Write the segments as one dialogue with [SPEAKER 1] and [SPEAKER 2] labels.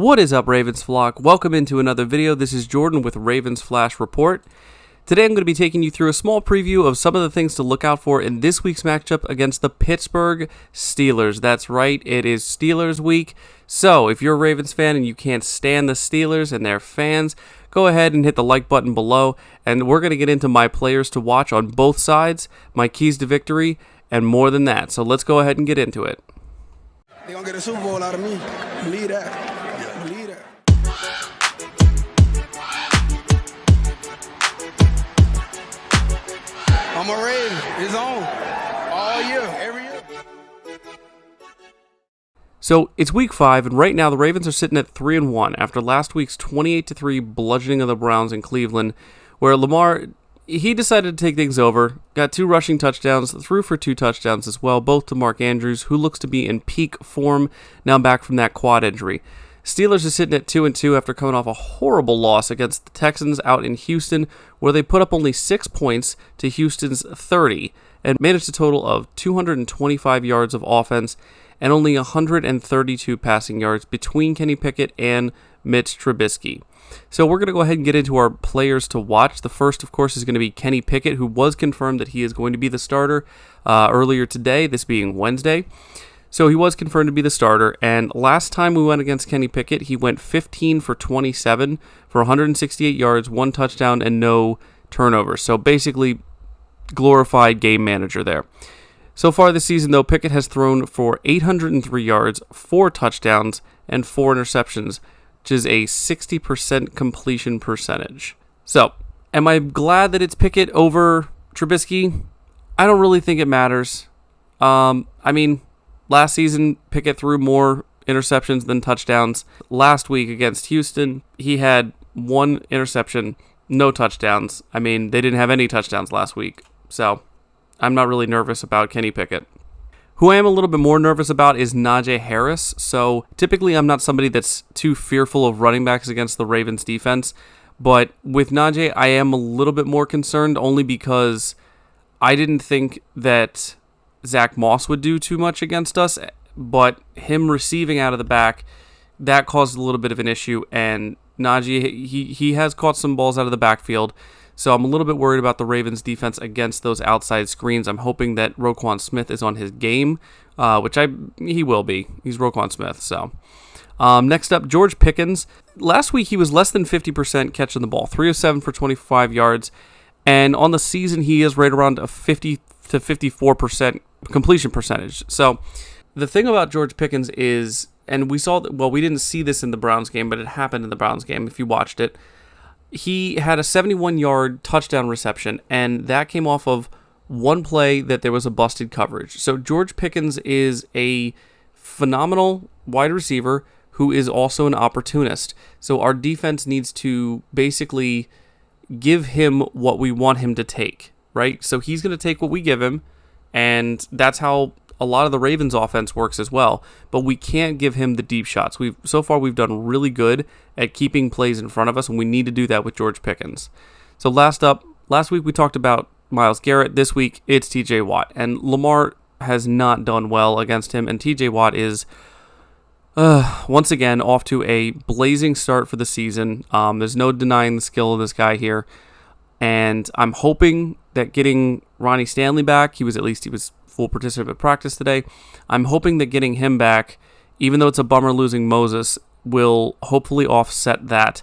[SPEAKER 1] What is up, Ravens flock? Welcome into another video. This is Jordan with Ravens Flash Report. Today I'm going to be taking you through a small preview of some of the things to look out for in this week's matchup against the Pittsburgh Steelers. That's right, it is Steelers week. So if you're a Ravens fan and you can't stand the Steelers and their fans, go ahead and hit the like button below, and we're going to get into my players to watch on both sides, my keys to victory, and more than that. So let's go ahead and get into it.
[SPEAKER 2] They're going to get a Super Bowl out of me. Believe that. Believe that. I'm a Raven. It's on. All year. Every year.
[SPEAKER 1] So it's week 5, and right now the Ravens are sitting at 3-1 after last week's 28-3 bludgeoning of the Browns in Cleveland, where Lamar, he decided to take things over, got 2 rushing touchdowns, threw for 2 touchdowns as well, both to Mark Andrews, who looks to be in peak form now back from that quad injury. Steelers are sitting at 2-2 after coming off a horrible loss against the Texans out in Houston, where they put up only 6 points to Houston's 30 and managed a total of 225 yards of offense and only 132 passing yards between Kenny Pickett and Mitch Trubisky. So we're going to go ahead and get into our players to watch. The first, of course, is going to be Kenny Pickett, who was confirmed that he is going to be the starter earlier today, this being Wednesday. So he was confirmed to be the starter, and last time we went against Kenny Pickett, he went 15 for 27 for 168 yards, 1 touchdown, and no turnovers. So basically, glorified game manager there. So far this season, though, Pickett has thrown for 803 yards, 4 touchdowns, and 4 interceptions, which is a 60% completion percentage. So, am I glad that it's Pickett over Trubisky? I don't really think it matters. Last season, Pickett threw more interceptions than touchdowns. Last week against Houston, he had 1 interception, no touchdowns. They didn't have any touchdowns last week. So, I'm not really nervous about Kenny Pickett. Who I am a little bit more nervous about is Najee Harris. So, typically I'm not somebody that's too fearful of running backs against the Ravens defense. But with Najee, I am a little bit more concerned only because I didn't think that Zach Moss would do too much against us, but him receiving out of the back, that caused a little bit of an issue, and Najee, he has caught some balls out of the backfield, so I'm a little bit worried about the Ravens defense against those outside screens. I'm hoping that Roquan Smith is on his game, which he will be. He's Roquan Smith, so. Next up, George Pickens. Last week, he was less than 50% catching the ball, 3 of 7 for 25 yards, and on the season, he is right around a 50 to 54% completion percentage. So the thing about George Pickens is, and we saw that, well, we didn't see this in the Browns game, but it happened in the Browns game if you watched it. He had a 71-yard touchdown reception, and that came off of one play that there was a busted coverage. So George Pickens is a phenomenal wide receiver who is also an opportunist. So our defense needs to basically give him what we want him to take, right? So he's going to take what we give him, and that's how a lot of the Ravens offense works as well. But we can't give him the deep shots. So far we've done really good at keeping plays in front of us, and we need to do that with George Pickens. So last week we talked about Myles Garrett. This week it's TJ Watt, and Lamar has not done well against him, and TJ Watt is once again off to a blazing start for the season. There's no denying the skill of this guy here, and I'm hoping that getting Ronnie Stanley back, he was full participant at practice today. I'm hoping that getting him back, even though it's a bummer losing Moses, will hopefully offset that.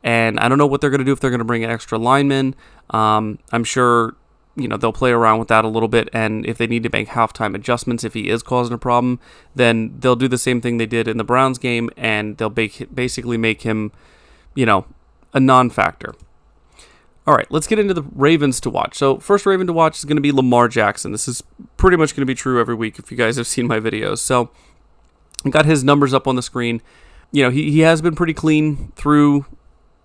[SPEAKER 1] And I don't know what they're going to do if they're going to bring an extra lineman. I'm sure they'll play around with that a little bit, and if they need to make halftime adjustments if he is causing a problem, then they'll do the same thing they did in the Browns game, and they'll basically make him, a non-factor. All right, let's get into the Ravens to watch. So first Raven to watch is going to be Lamar Jackson. This is pretty much going to be true every week if you guys have seen my videos. So I got his numbers up on the screen. He has been pretty clean through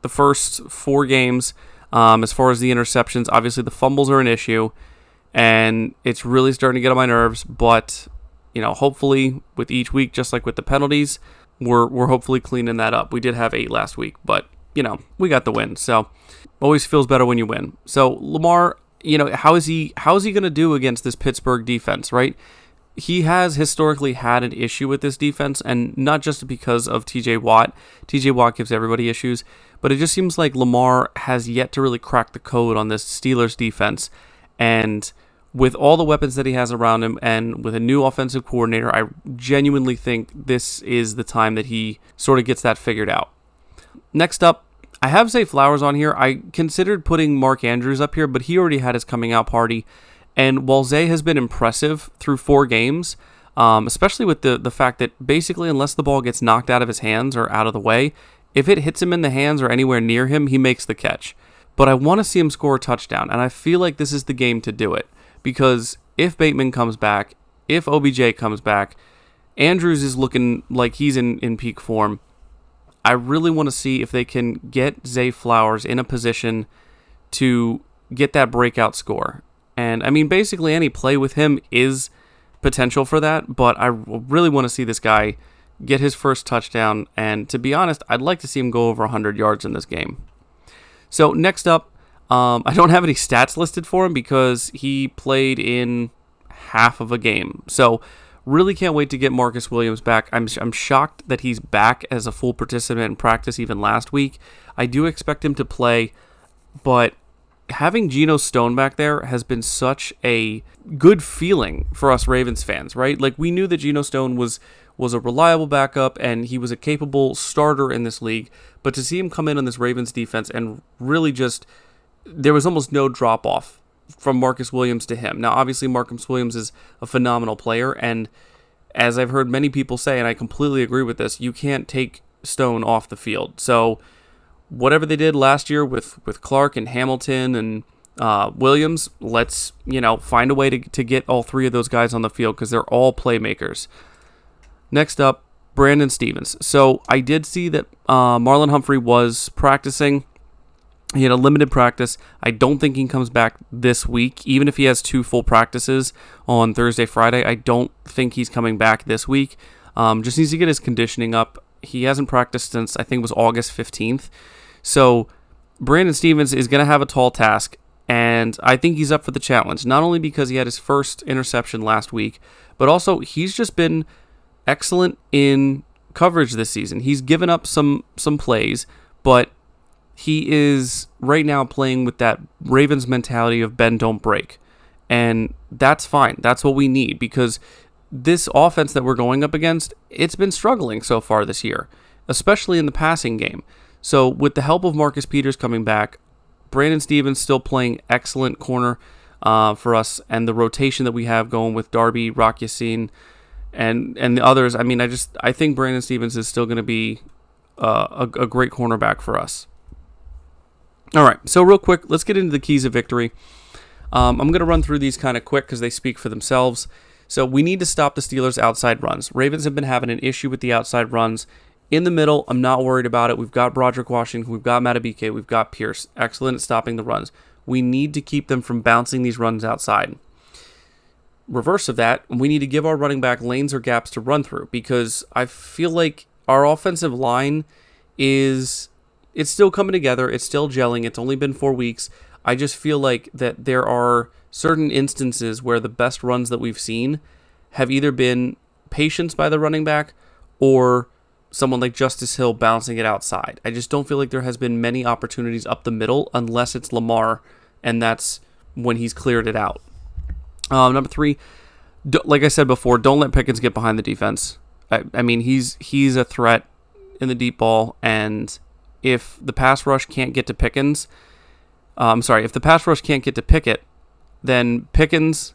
[SPEAKER 1] the first 4 games. As far as the interceptions, obviously the fumbles are an issue, and it's really starting to get on my nerves. But hopefully with each week, just like with the penalties, we're hopefully cleaning that up. We did have 8 last week, but we got the win. So always feels better when you win. So Lamar, how is he going to do against this Pittsburgh defense, right? he has historically had an issue with this defense, and not just because of TJ Watt. TJ Watt gives everybody issues, but it just seems like Lamar has yet to really crack the code on this Steelers defense. And with all the weapons that he has around him and with a new offensive coordinator, I genuinely think this is the time that he sort of gets that figured out. Next up, I have Zay Flowers on here. I considered putting Mark Andrews up here, but he already had his coming out party. And while Zay has been impressive through 4 games, especially with the fact that basically unless the ball gets knocked out of his hands or out of the way, if it hits him in the hands or anywhere near him, he makes the catch. But I want to see him score a touchdown, and I feel like this is the game to do it. Because if Bateman comes back, if OBJ comes back, Andrews is looking like he's in peak form. I really want to see if they can get Zay Flowers in a position to get that breakout score. And, I mean, basically any play with him is potential for that, but I really want to see this guy get his first touchdown, and to be honest, I'd like to see him go over 100 yards in this game. So, next up, I don't have any stats listed for him because he played in half of a game. So, really can't wait to get Marcus Williams back. I'm shocked that he's back as a full participant in practice even last week. I do expect him to play, but having Geno Stone back there has been such a good feeling for us Ravens fans, right? Like, we knew that Geno Stone was a reliable backup and he was a capable starter in this league, but to see him come in on this Ravens defense and really just, there was almost no drop-off from Marcus Williams to him. Now, obviously, Marcus Williams is a phenomenal player, and as I've heard many people say, and I completely agree with this, you can't take Stone off the field. So, whatever they did last year with Clark and Hamilton and Williams, let's find a way to get all 3 of those guys on the field because they're all playmakers. Next up, Brandon Stephens. So I did see that Marlon Humphrey was practicing. He had a limited practice. I don't think he comes back this week. Even if he has 2 full practices on Thursday, Friday, I don't think he's coming back this week. Just needs to get his conditioning up. He hasn't practiced since, I think it was August 15th. So Brandon Stephens is going to have a tall task, and I think he's up for the challenge, not only because he had his first interception last week, but also he's just been excellent in coverage this season. He's given up some plays, but he is right now playing with that Ravens mentality of bend, don't break. And that's fine. That's what we need, because this offense that we're going up against, it's been struggling so far this year, especially in the passing game. So with the help of Marcus Peters coming back, Brandon Stephens still playing excellent corner for us, and the rotation that we have going with Darby, Rock Yassin, and the others. I mean, I think Brandon Stephens is still going to be a great cornerback for us. All right, so real quick, let's get into the keys of victory. I'm going to run through these kind of quick because they speak for themselves. So we need to stop the Steelers' outside runs. Ravens have been having an issue with the outside runs. In the middle, I'm not worried about it. We've got Broderick Washington, we've got Matabike, we've got Pierce. Excellent at stopping the runs. We need to keep them from bouncing these runs outside. Reverse of that, we need to give our running back lanes or gaps to run through, because I feel like our offensive line it's still coming together. It's still gelling. It's only been 4 weeks. I just feel like that there are certain instances where the best runs that we've seen have either been patience by the running back or someone like Justice Hill bouncing it outside. I just don't feel like there has been many opportunities up the middle unless it's Lamar, and that's when he's cleared it out. Number 3, like I said before, don't let Pickens get behind the defense. I mean, he's a threat in the deep ball, and if the pass rush can't get to Pickens, if the pass rush can't get to Picket, then Pickens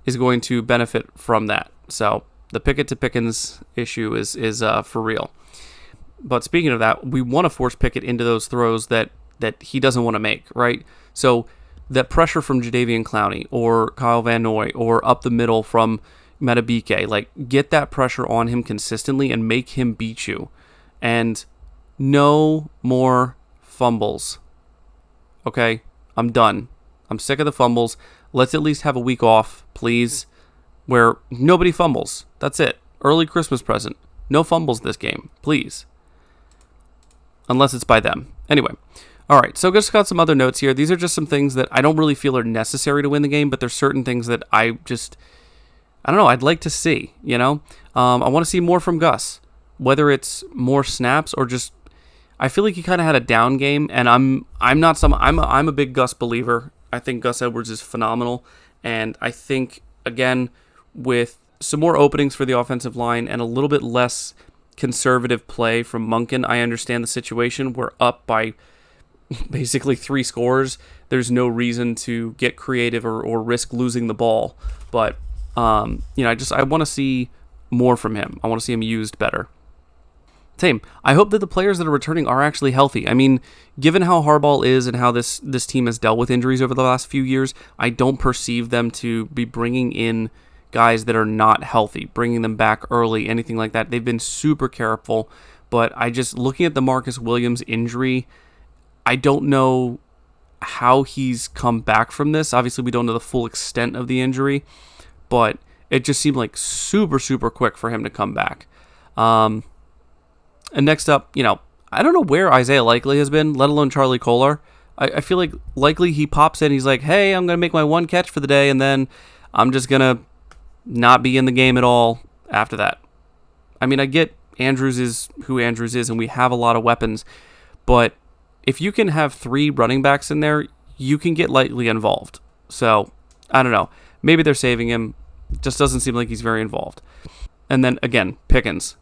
[SPEAKER 1] is going to benefit from that. So the Pickett to Pickens issue is for real. But speaking of that, we want to force Pickett into those throws that he doesn't want to make, right? So that pressure from Jadeveon Clowney or Kyle Van Noy or up the middle from Matabike, like, get that pressure on him consistently and make him beat you. And no more fumbles. Okay? I'm done. I'm sick of the fumbles. Let's at least have a week off, please, where nobody fumbles. That's it. Early Christmas present. No fumbles this game, please. Unless it's by them. Anyway. All right, so just got some other notes here. These are just some things that I don't really feel are necessary to win the game, but there's certain things that I I don't know. I'd like to see, I want to see more from Gus, whether it's more snaps or just, I feel like he kind of had a down game, and I'm a big Gus believer. I think Gus Edwards is phenomenal, and I think, again, with some more openings for the offensive line and a little bit less conservative play from Monken, I understand the situation. We're up by basically 3 scores. There's no reason to get creative or risk losing the ball, but I want to see more from him. I want to see him used better. Same. I hope that the players that are returning are actually healthy. I mean, given how Harbaugh is and how this team has dealt with injuries over the last few years, I don't perceive them to be bringing in guys that are not healthy, bringing them back early, anything like that. They've been super careful, but looking at the Marcus Williams injury, I don't know how he's come back from this. Obviously, we don't know the full extent of the injury, but it just seemed like super, super quick for him to come back. And next up, I don't know where Isaiah Likely has been, let alone Charlie Kolar. I feel like Likely, he pops in, he's like, hey, I'm going to make my one catch for the day, and then I'm just going to not be in the game at all after that. I mean, I get Andrews is who Andrews is, and we have a lot of weapons, but if you can have 3 running backs in there, you can get Likely involved. So, I don't know. Maybe they're saving him. Just doesn't seem like he's very involved. And then, again, Pickens.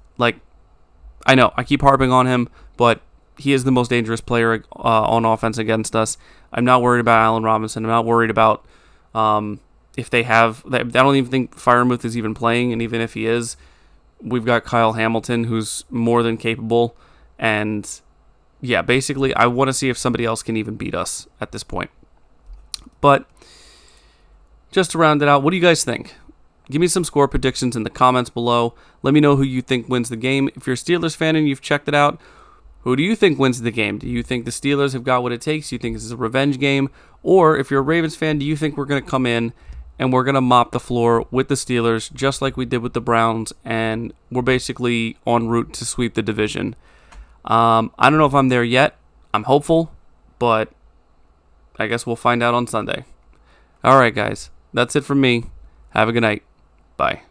[SPEAKER 1] I know, I keep harping on him, but he is the most dangerous player on offense against us. I'm not worried about Allen Robinson. I'm not worried about if they have... I don't even think Freiermuth is even playing, and even if he is, we've got Kyle Hamilton, who's more than capable. And, yeah, basically, I want to see if somebody else can even beat us at this point. But, just to round it out, what do you guys think? Give me some score predictions in the comments below. Let me know who you think wins the game. If you're a Steelers fan and you've checked it out, who do you think wins the game? Do you think the Steelers have got what it takes? Do you think this is a revenge game? Or if you're a Ravens fan, do you think we're going to come in and we're going to mop the floor with the Steelers just like we did with the Browns, and we're basically en route to sweep the division? I don't know if I'm there yet. I'm hopeful, but I guess we'll find out on Sunday. All right, guys. That's it from me. Have a good night. Bye.